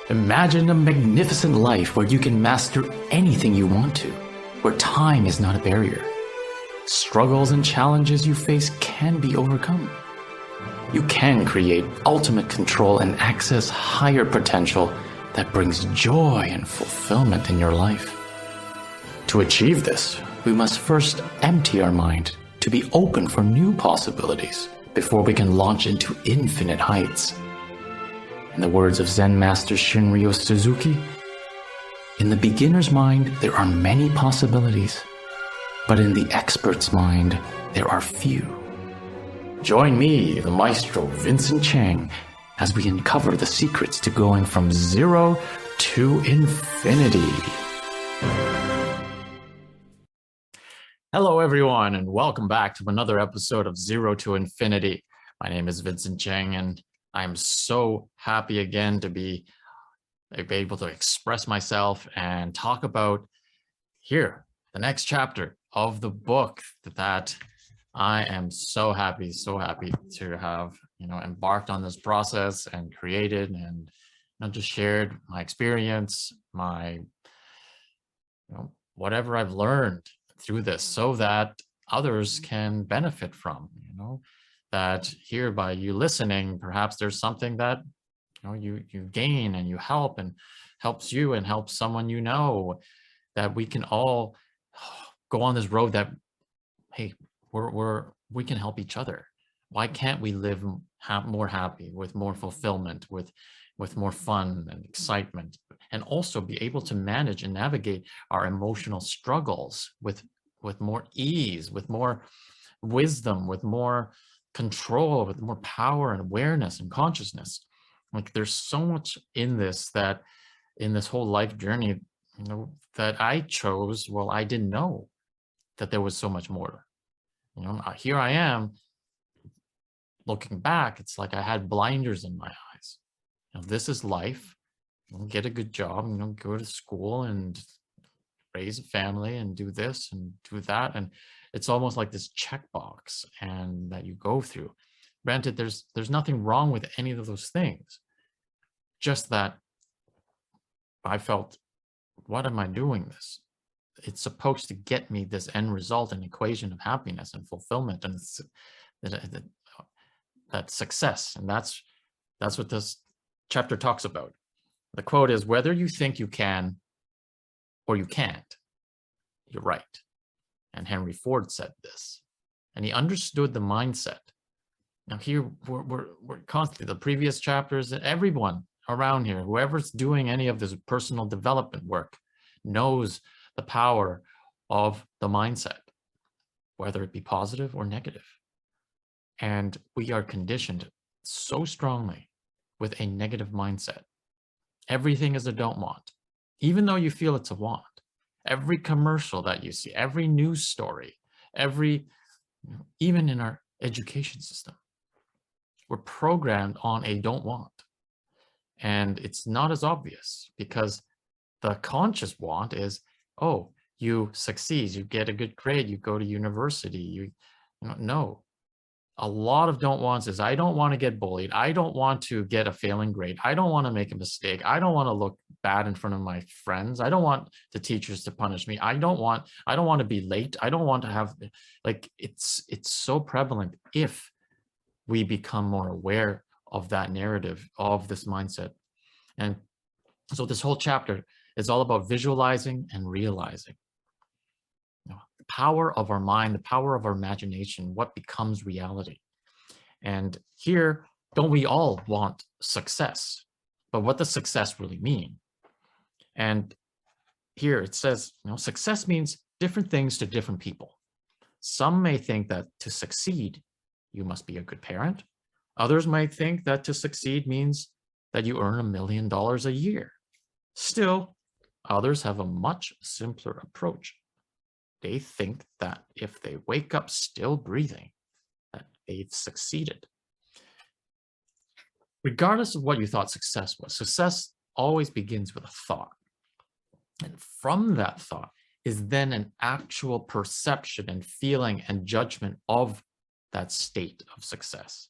Imagine a magnificent life where you can master anything you want to, where time is not a barrier. Struggles and challenges you face can be overcome. You can create ultimate control and access higher potential that brings joy and fulfillment in your life. To achieve this, we must first empty our mind to be open for new possibilities before we can launch into infinite heights. In the words of Zen Master Shinryo Suzuki, in the beginner's mind, there are many possibilities, but in the expert's mind, there are few. Join me, the maestro Vincent Chang, as we uncover the secrets to going from zero to infinity. Hello, everyone, and welcome back to another episode of Zero to Infinity. My name is Vincent Chang, and I'm so happy again to be able to express myself and talk about the next chapter of the book that I am so happy to have, embarked on this process and created and just shared my experience, my, whatever I've learned through this so that others can benefit from, that here by you listening, perhaps there's something that you gain and you help and helps you and helps someone that we can all go on this road that, hey, we can help each other. Why can't we live more happy, with more fulfillment, with more fun and excitement, and also be able to manage and navigate our emotional struggles with more ease, with more wisdom, with more control, with more power and awareness and consciousness. Like there's so much in this whole life journey, that I chose. Well, I didn't know that there was so much more. Here I am looking back. It's like I had blinders in my eyes. This is life. Get a good job, go to school and raise a family and do this and do that. And it's almost like this checkbox and that you go through. Granted, there's nothing wrong with any of those things. Just that I felt, what am I doing this? It's supposed to get me this end result, an equation of happiness and fulfillment and that success. And that's what this chapter talks about. The quote is, whether you think you can or you can't, you're right. And Henry Ford said this, and he understood the mindset. Now here we're constantly, the previous chapters, everyone around here, whoever's doing any of this personal development work knows the power of the mindset, whether it be positive or negative. And we are conditioned so strongly with a negative mindset. Everything is a don't want, even though you feel it's a want. Every commercial that you see, every news story, even in our education system, we're programmed on a don't want. And it's not as obvious because the conscious want is, oh, you succeed, you get a good grade, you go to university, no. A lot of don't wants is, I don't want to get bullied. I don't want to get a failing grade. I don't want to make a mistake. I don't want to look bad in front of my friends. I don't want the teachers to punish me. I don't want to be late. I don't want to have, it's so prevalent if we become more aware of that narrative, of this mindset. And so this whole chapter is all about visualizing and realizing. The power of our mind, the power of our imagination, what becomes reality. And here, don't we all want success? But what does success really mean? And here it says, success means different things to different people. Some may think that to succeed, you must be a good parent. Others might think that to succeed means that you earn $1 million a year. Still, others have a much simpler approach. They think that if they wake up still breathing, that they've succeeded. Regardless of what you thought success was, success always begins with a thought. And from that thought is then an actual perception and feeling and judgment of that state of success.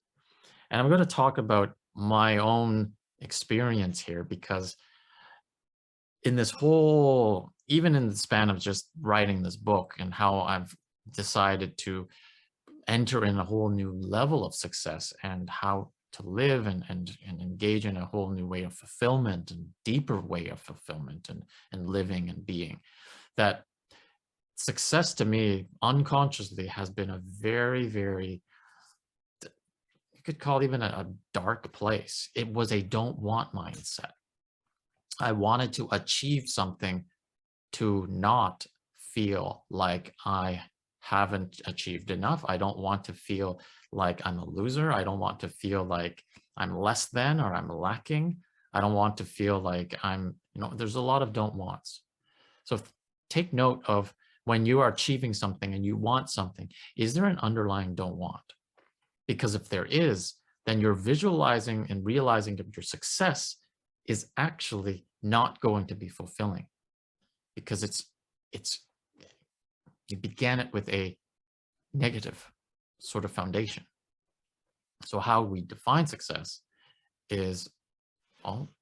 And I'm going to talk about my own experience here, because in this whole, even in the span of just writing this book and how I've decided to enter in a whole new level of success and how to live and engage in a whole new way of fulfillment and deeper way of fulfillment and living and being, that success to me unconsciously has been a very, very, you could call it even a dark place. It was a don't want mindset. I wanted to achieve something to not feel like I haven't achieved enough. I don't want to feel like I'm a loser. I don't want to feel like I'm less than or I'm lacking. I don't want to feel like I'm, there's a lot of don't wants. So take note of when you are achieving something and you want something, is there an underlying don't want? Because if there is, then you're visualizing and realizing that your success is actually not going to be fulfilling, because it's you began it with a negative sort of foundation. So how we define success is,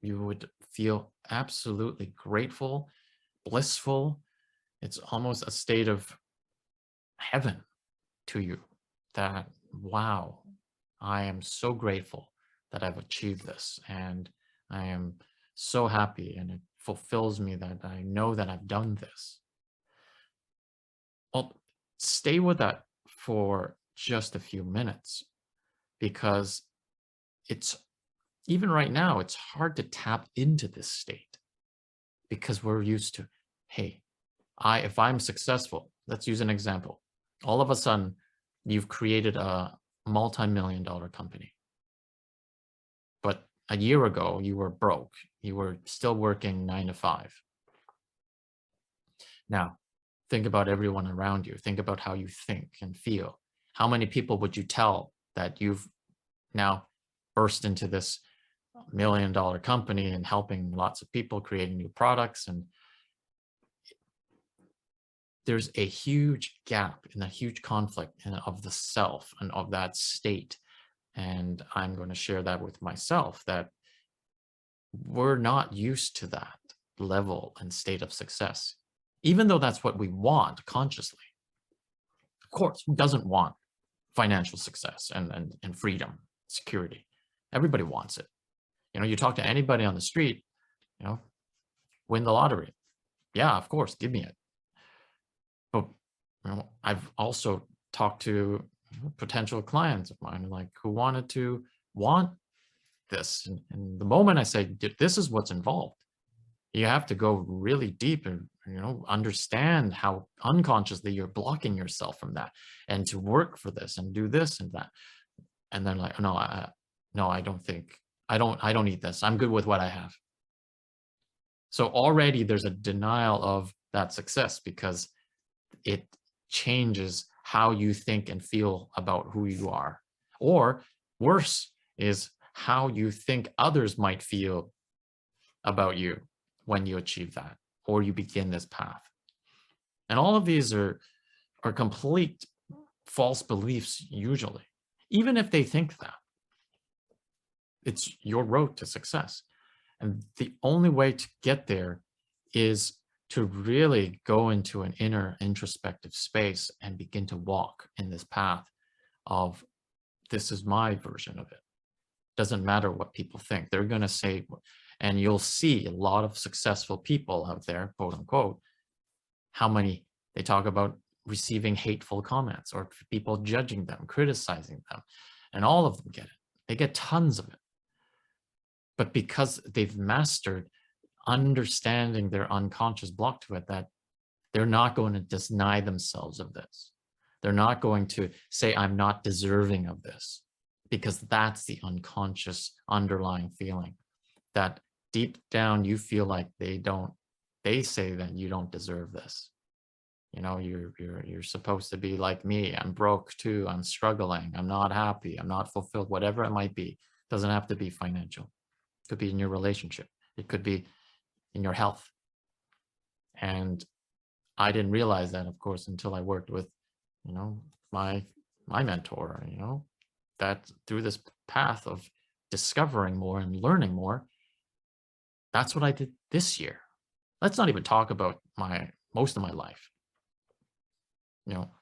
you would feel absolutely grateful, blissful. It's almost a state of heaven to you, that, wow, I am so grateful that I've achieved this, and I am so happy, and it fulfills me that I know that I've done this. Well, stay with that for just a few minutes, because it's, even right now, it's hard to tap into this state because we're used to, hey, if I'm successful, let's use an example. All of a sudden, you've created a multi-million-dollar company. But a year ago, you were broke. You were still working 9 to 5. Now, think about everyone around you. Think about how you think and feel. How many people would you tell that you've now burst into this $1 million company and helping lots of people, creating new products? And there's a huge gap and a huge conflict of the self and of that state. And I'm going to share that with myself, that we're not used to that level and state of success, even though that's what we want consciously. Of course, who doesn't want financial success and freedom, security? Everybody wants it. You talk to anybody on the street, win the lottery. Yeah, of course, give me it. But I've also talked to potential clients of mine, like, who want this. And the moment I say, this is what's involved, you have to go really deep and, understand how unconsciously you're blocking yourself from that, and to work for this and do this and that. And then like, no, I don't need this. I'm good with what I have. So already there's a denial of that success, because it changes how you think and feel about who you are. Or worse is how you think others might feel about you when you achieve that, or you begin this path. And all of these are complete false beliefs usually, even if they think that. It's your road to success. And the only way to get there is to really go into an inner introspective space and begin to walk in this path of, this is my version of it. Doesn't matter what people think. They're going to say, and you'll see a lot of successful people out there, quote unquote, how many they talk about receiving hateful comments or people judging them, criticizing them, and all of them get it. They get tons of it. But because they've mastered understanding their unconscious block to it, that they're not going to deny themselves of this. They're not going to say, I'm not deserving of this, because that's the unconscious underlying feeling, that deep down you feel like they say that you don't deserve this. You're supposed to be like me. I'm broke too. I'm struggling. I'm not happy. I'm not fulfilled, whatever it might be. It doesn't have to be financial. It could be in your relationship. It could be in your health. And I didn't realize that, of course, until I worked with, my mentor, that through this path of discovering more and learning more, That's what I did this year. Let's not even talk about most of my life.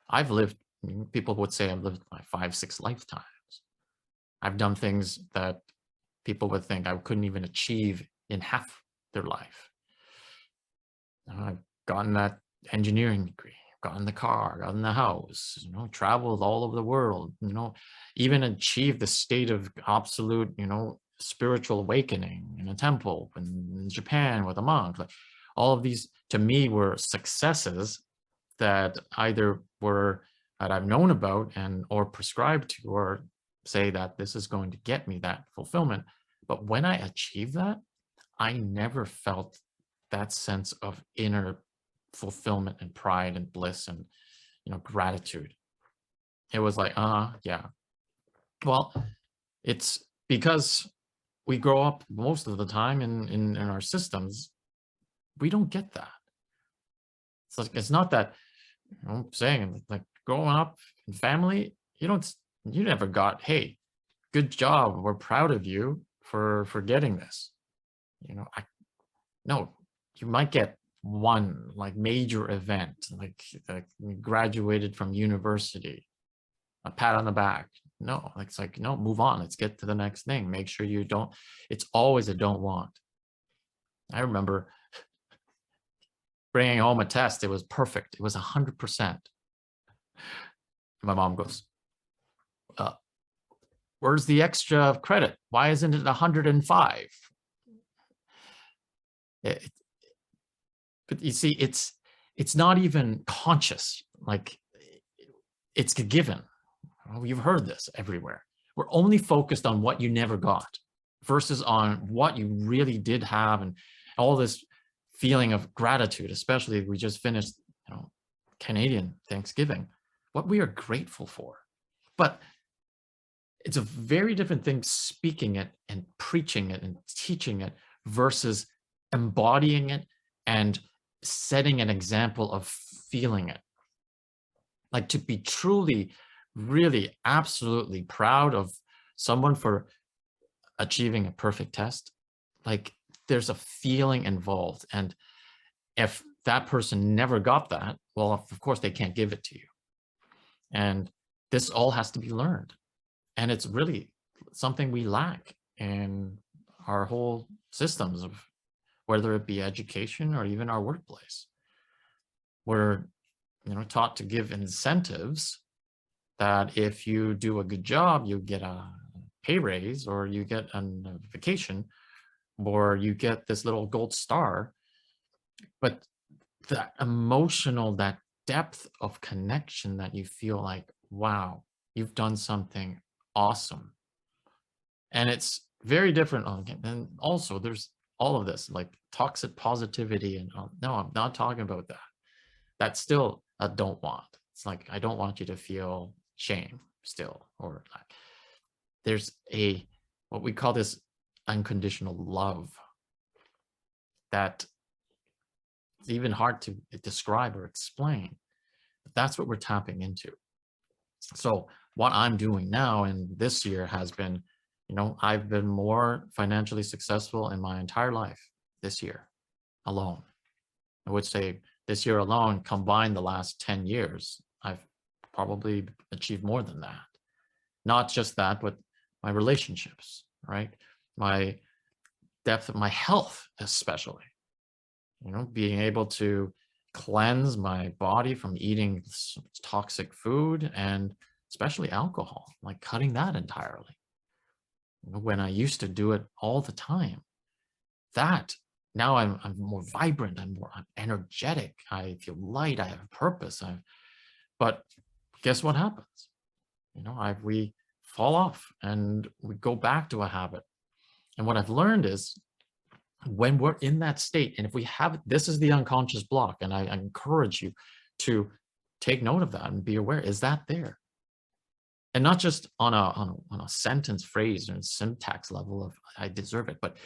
I've lived, people would say I've lived my 5, 6 lifetimes. I've done things that people would think I couldn't even achieve in half their life. I've gotten that engineering degree, gotten the car, gotten the house, traveled all over the world, even achieved the state of absolute, spiritual awakening in a temple in Japan with a monk. Like all of these to me were successes that either were that I've known about and or prescribed to, or say that this is going to get me that fulfillment. But when I achieved that, I never felt that sense of inner fulfillment and pride and bliss and gratitude. It was like, yeah. Well, it's because we grow up most of the time in our systems, we don't get that. It's not that, I'm saying, like, growing up in family, you never got, hey, good job, we're proud of you for getting this. No, you might get one like major event, like you graduated from university, a pat on the back. No, it's like, no, move on. Let's get to the next thing. Make sure you don't, it's always a don't want. I remember bringing home a test. It was perfect. It was 100%. My mom goes, where's the extra credit? Why isn't it 105? But you see, it's not even conscious. Like, it's a given. You've heard this everywhere. We're only focused on what you never got versus on what you really did have, and all this feeling of gratitude, especially if we just finished, Canadian Thanksgiving, what we are grateful for. But it's a very different thing speaking it and preaching it and teaching it versus embodying it and setting an example of feeling it. Like, to be truly, really, absolutely proud of someone for achieving a perfect test, like, there's a feeling involved. And if that person never got that, well, of course they can't give it to you. And this all has to be learned. And it's really something we lack in our whole systems of, whether it be education or even our workplace. We're, taught to give incentives that if you do a good job, you get a pay raise, or you get a vacation, or you get this little gold star. But that emotional, that depth of connection that you feel like, wow, you've done something awesome. And it's very different. And also there's all of this like toxic positivity, and no, I'm not talking about that. That's still a don't want. It's like, I don't want you to feel shame still, or like, there's what we call this unconditional love that it's even hard to describe or explain. But that's what we're tapping into. So what I'm doing now, and this year has been, I've been more financially successful in my entire life this year alone. I would say this year alone, combined the last 10 years, I've probably achieved more than that. Not just that, but my relationships, right? My depth of my health, especially, being able to cleanse my body from eating toxic food, and especially alcohol, like cutting that entirely. When I used to do it all the time, that now I'm more vibrant, I'm energetic, I feel light, I have purpose. But guess what happens? We fall off and we go back to a habit. And what I've learned is, when we're in that state, and if we have, this is the unconscious block, and I encourage you to take note of that and be aware, is that there? And not just on a sentence, phrase, or syntax level of I deserve it, but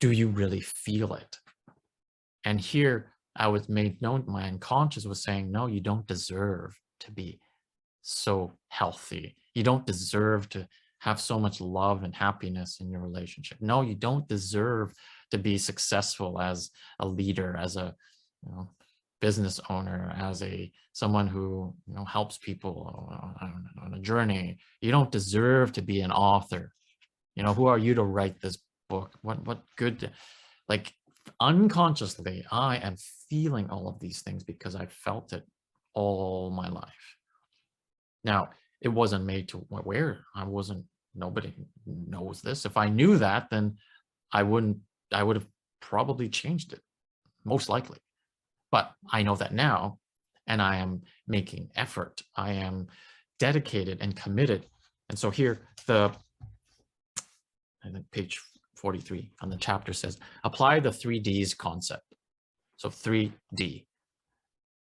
do you really feel it? And here I was made known, my unconscious was saying, no, you don't deserve to be so healthy. You don't deserve to have so much love and happiness in your relationship. No, you don't deserve to be successful as a leader, as a, you know, business owner, as someone who, you know, helps people on a journey. You don't deserve to be an author. You know, who are you to write this book? What good? Like, unconsciously, I am feeling all of these things because I felt it all my life. Now, it wasn't made to where I wasn't, nobody knows this. If I knew that, then I would have probably changed it, most likely. But I know that now, and I am making effort. I am dedicated and committed. And so here, I think page 43 on the chapter says, apply the 3Ds concept. So 3D: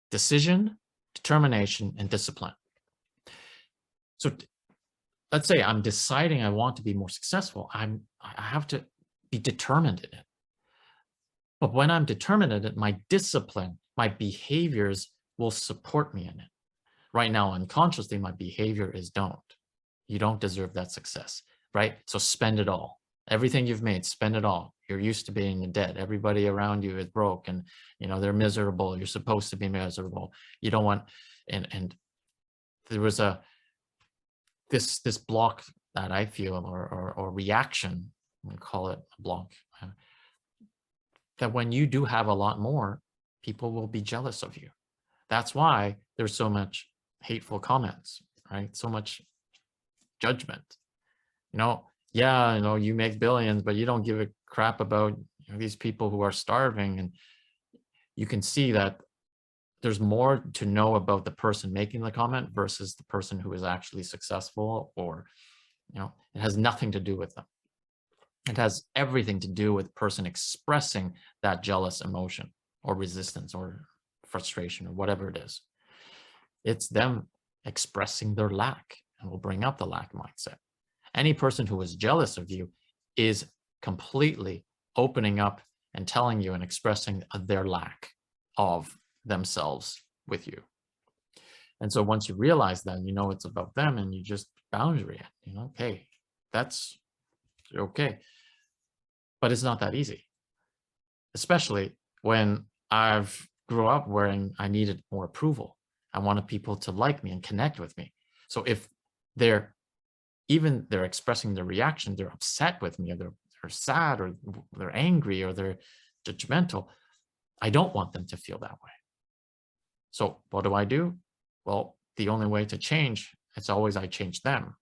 decision, determination, and discipline. So let's say I'm deciding I want to be more successful. I have to be determined in it. But when I'm determined in it, my discipline, my behaviors will support me in it. Right now, unconsciously, my behavior is don't. You don't deserve that success, right? So spend it all. Everything you've made, spend it all. You're used to being in debt. Everybody around you is broke, and you know they're miserable. You're supposed to be miserable. You don't want, and there was this block that I feel, or reaction, we call it a block, that when you do have a lot more, people will be jealous of you. That's why there's so much hateful comments, right? So much judgment. You know, yeah, you know, you make billions, but you don't give a crap about, you know, these people who are starving. And you can see that there's more to know about the person making the comment versus the person who is actually successful, or, you know, it has nothing to do with them. It has everything to do with the person expressing that jealous emotion or resistance or frustration or whatever it is. It's them expressing their lack, and will bring up the lack mindset. Any person who is jealous of you is completely opening up and telling you and expressing their lack of themselves with you. And so once you realize that, you know it's about them, and you just boundary it, you know, okay, that's okay. But it's not that easy, especially when I've grew up where I needed more approval. I wanted people to like me and connect with me. So if they're expressing their reaction, they're upset with me, or they're sad, or they're angry, or they're judgmental, I don't want them to feel that way. So what do? Well, the only way to change, it's always I change them.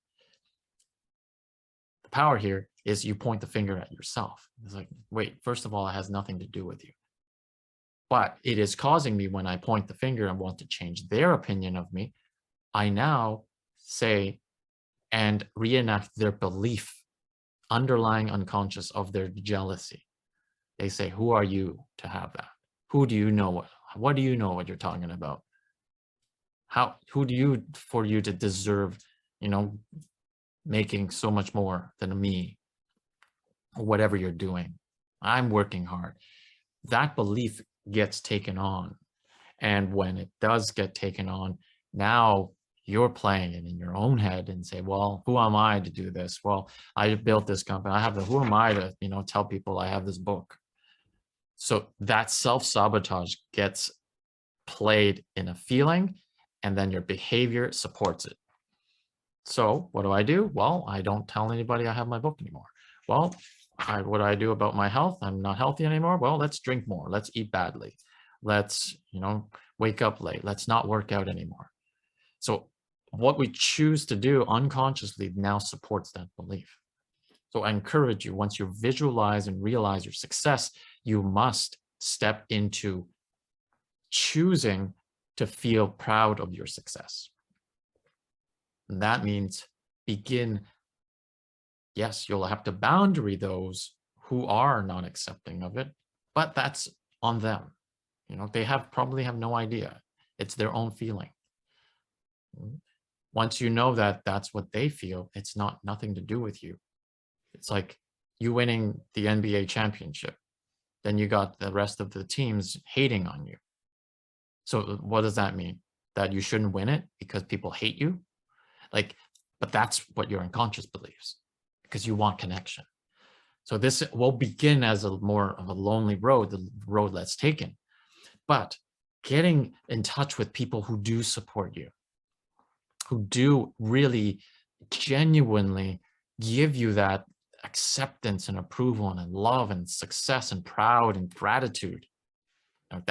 The power here is you point the finger at yourself. It's like, wait, first of all, it has nothing to do with you. But it is causing me, when I point the finger and want to change their opinion of me, I now say and reenact their belief, underlying unconscious, of their jealousy. They say, who are you to have that? Who do you know? What do you know what you're talking about? Who do you, for you to deserve, you know, making so much more than me, or whatever you're doing? I'm working hard. That belief gets taken on. And when it does get taken on, now you're playing it in your own head and say, well, who am I to do this? Well, I built this company. Who am I to, you know, tell people I have this book? So that self-sabotage gets played in a feeling, and then your behavior supports it. So what do? Well, I don't tell anybody I have my book anymore. Well, what do I do about my health? I'm not healthy anymore. Well, let's drink more. Let's eat badly. Let's, you know, wake up late. Let's not work out anymore. So what we choose to do unconsciously now supports that belief. So I encourage you, once you visualize and realize your success, you must step into choosing to feel proud of your success. And that means yes, you'll have to boundary those who are not accepting of it, but that's on them. You know, they probably have no idea. It's their own feeling. Once you know that that's what they feel, it's nothing to do with you. It's like you winning the NBA championship. Then you got the rest of the teams hating on you. So what does that mean? That you shouldn't win it because people hate you? Like, but that's what your unconscious believes, because you want connection. So this will begin as a more of a lonely road, the road that's taken. But getting in touch with people who do support you, who do really genuinely give you that acceptance and approval and love and success and proud and gratitude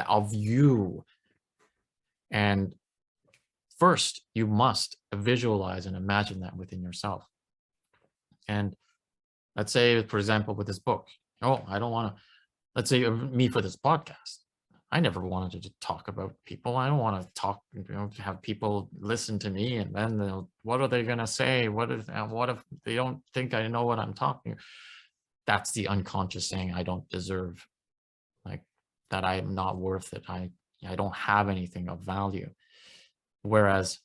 of you. And first, you must visualize and imagine that within yourself. And let's say, for example, with this book, oh, I don't want to, let's say me for this podcast. I never wanted to talk about people. I don't want to talk, have people listen to me and then what are they going to say? What if they don't think I know what I'm talking? That's the unconscious saying, I don't deserve, like that I'm not worth it. I don't have anything of value. Whereas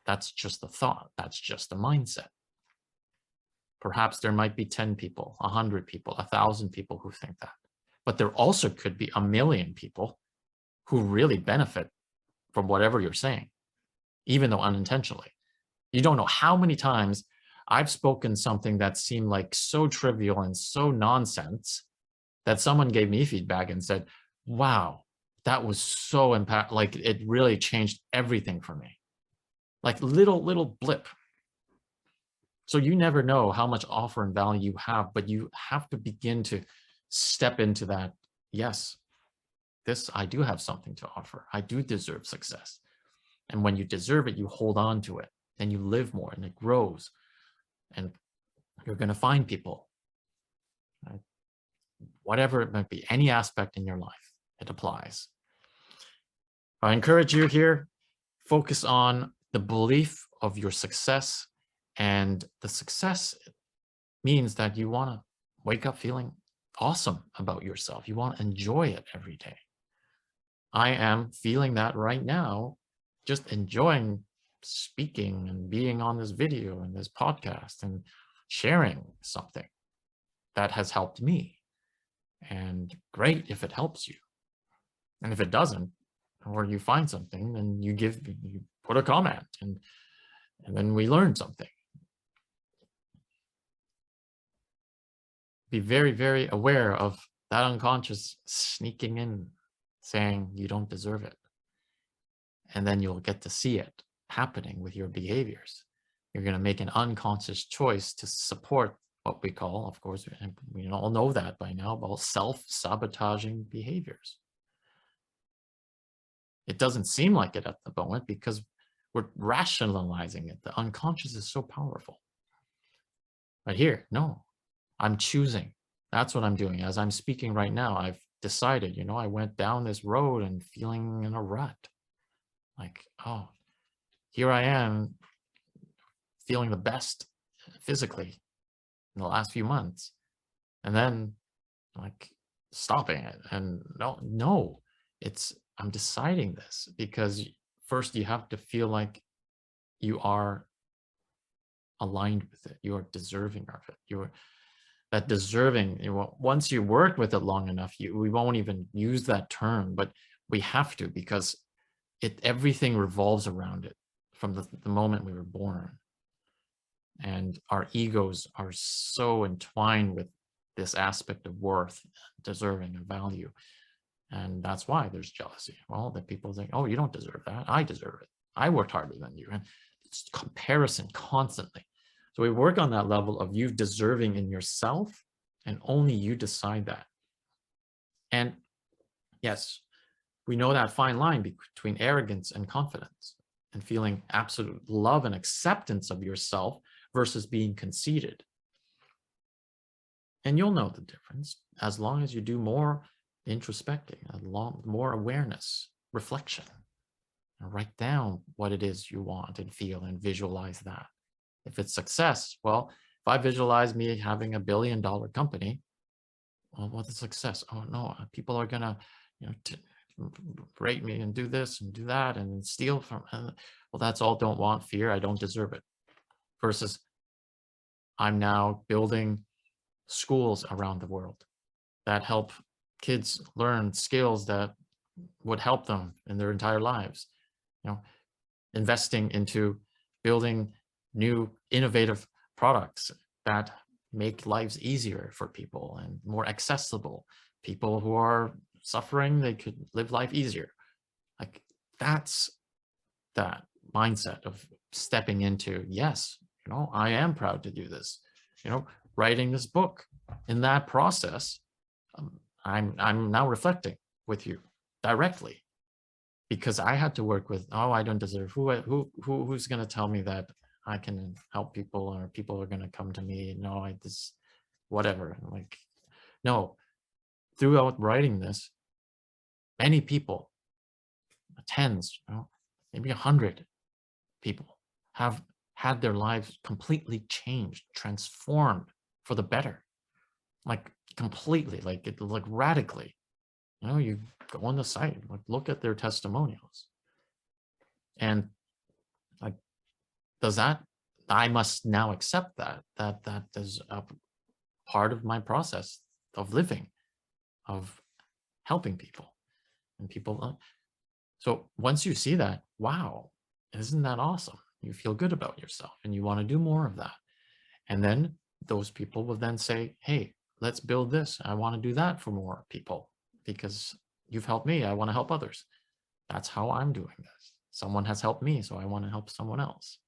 that's just the thought. That's just the mindset. Perhaps there might be 10 people, 100 people, 1,000 people who think that. But there also could be 1,000,000 people who really benefit from whatever you're saying, even though unintentionally. You don't know how many times I've spoken something that seemed like so trivial and so nonsense that someone gave me feedback and said, wow, that was so impactful. Like it really changed everything for me. Like little blip. So you never know how much offer and value you have, but you have to begin to step into that. Yes, I do have something to offer. I do deserve success. And when you deserve it, you hold on to it and you live more and it grows. And you're going to find people, right? Whatever it might be, any aspect in your life, it applies. I encourage you here, focus on the belief of your success. And the success means that you want to wake up feeling awesome about yourself. You want to enjoy it every day. I am feeling that right now, just enjoying speaking and being on this video and this podcast and sharing something that has helped me. And great if it helps you. And if it doesn't, or you find something, then you put a comment and then we learn something. Be very, very aware of that unconscious sneaking in, saying you don't deserve it. And then you'll get to see it happening with your behaviors. You're going to make an unconscious choice to support what we call, of course, we all know that by now, about self-sabotaging behaviors. It doesn't seem like it at the moment because we're rationalizing it. The unconscious is so powerful. But here, no, I'm choosing. That's what I'm doing. As I'm speaking right now, I've decided, I went down this road and feeling in a rut. Like, oh, here I am feeling the best physically in the last few months. And then like stopping it. And no, I'm deciding this because first you have to feel like you are aligned with it. You are deserving of it. That deserving, once you work with it long enough, we won't even use that term, but we have to because everything revolves around it from the moment we were born. And our egos are so entwined with this aspect of worth, deserving of value. And that's why there's jealousy. Well, that people think, oh, you don't deserve that. I deserve it. I worked harder than you. And it's comparison constantly. So we work on that level of you deserving in yourself, and only you decide that. And yes, we know that fine line between arrogance and confidence and feeling absolute love and acceptance of yourself versus being conceited. And you'll know the difference as long as you do more introspecting, more awareness, reflection, and write down what it is you want and feel and visualize that. If it's success, well, if I visualize me having $1 billion company, well, what's success? Oh no, people are gonna, rate me and do this and do that and steal from. Well, that's all. Don't want, fear. I don't deserve it. Versus, I'm now building schools around the world that help kids learn skills that would help them in their entire lives. Investing into building new innovative products that make lives easier for people and more accessible. People who are suffering, they could live life easier. Like that's that mindset of stepping into, yes, I am proud to do this. Writing this book. In that process, I'm now reflecting with you directly, because I had to work with, I don't deserve, who's going to tell me that I can help people, or people are going to come to me, this whatever. Like, no, throughout writing this, many people, tens, maybe 100 people have had their lives completely changed, transformed for the better, like completely, like radically. You go on the site, like look at their testimonials, and like, does that, I must now accept that is a part of my process of living, of helping people and people. So once you see that, wow, isn't that awesome? You feel good about yourself and you want to do more of that. And then those people will then say, hey, let's build this. I want to do that for more people because you've helped me. I want to help others. That's how I'm doing this. Someone has helped me, so I want to help someone else.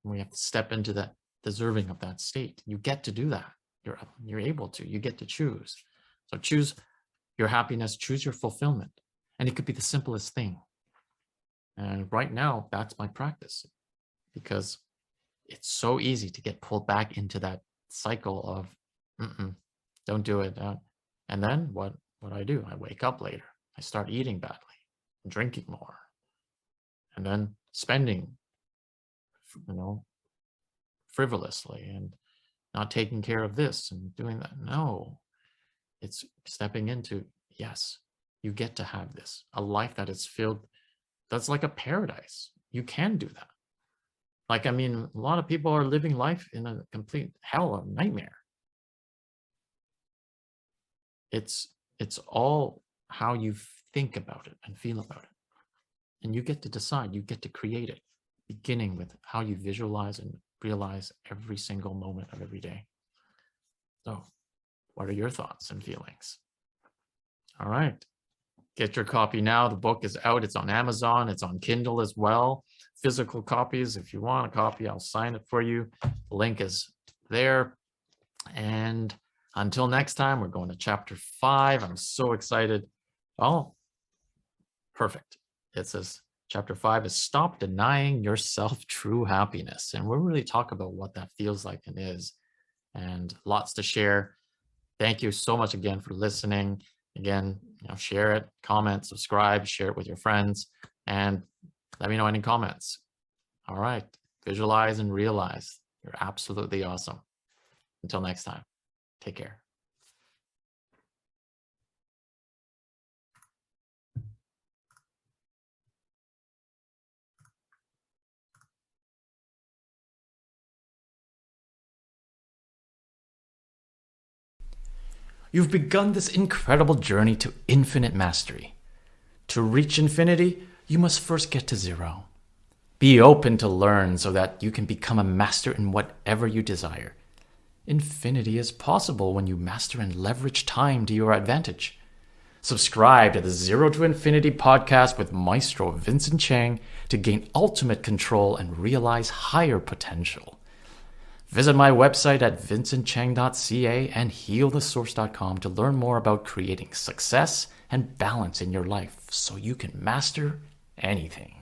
And we have to step into that deserving of that state. You get to do that. You're able to. You get to choose. So choose your happiness, choose your fulfillment. And it could be the simplest thing. And right now, that's my practice, because it's so easy to get pulled back into that cycle of, don't do it. And then what I do, I wake up later. I start eating badly, drinking more, and then spending, frivolously, and not taking care of this and doing that. No, it's stepping into, yes, you get to have this, a life that is filled, that's like a paradise. You can do that. Like, I mean, a lot of people are living life in a complete hell, a nightmare. It's all how you think about it and feel about it. And you get to decide, you get to create it, beginning with how you visualize and realize every single moment of every day. So what are your thoughts and feelings? All right. Get your copy now. The book is out. It's on Amazon. It's on Kindle as well. Physical copies. If you want a copy, I'll sign it for you. The link is there. And until next time, we're going to chapter 5. I'm so excited. Oh, perfect. It says chapter 5 is Stop Denying Yourself True Happiness. And we'll really talk about what that feels like and is, and lots to share. Thank you so much again for listening. Again, share it, comment, subscribe, share it with your friends, and let me know any comments. All right. Visualize and realize you're absolutely awesome. Until next time, take care. You've begun this incredible journey to infinite mastery. To reach infinity, you must first get to 0. Be open to learn so that you can become a master in whatever you desire. Infinity is possible when you master and leverage time to your advantage. Subscribe to the Zero to Infinity podcast with Maestro Vincent Chang to gain ultimate control and realize higher potential. Visit my website at vincentchang.ca and healthesource.com to learn more about creating success and balance in your life so you can master anything.